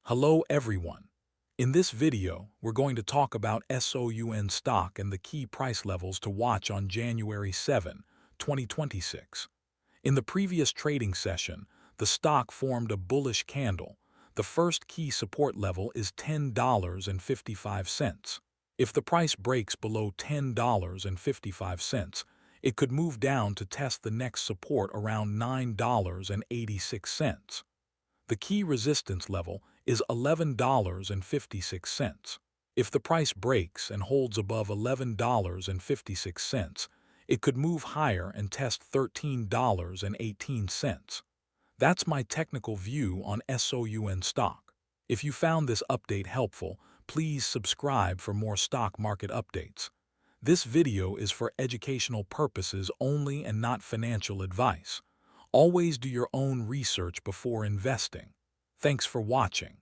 Hello everyone. In this video, we're going to talk about SOUN stock and the key price levels to watch on January 7, 2026. In the previous trading session, the stock formed a bullish candle. The first key support level is $10.55. If the price breaks below $10.55, it could move down to test the next support around $9.86. The key resistance level is $11.56. If the price breaks and holds above $11.56, it could move higher and test $13.18. That's my technical view on SOUN stock. If you found this update helpful, please subscribe for more stock market updates. This video is for educational purposes only and not financial advice. Always do your own research before investing. Thanks for watching.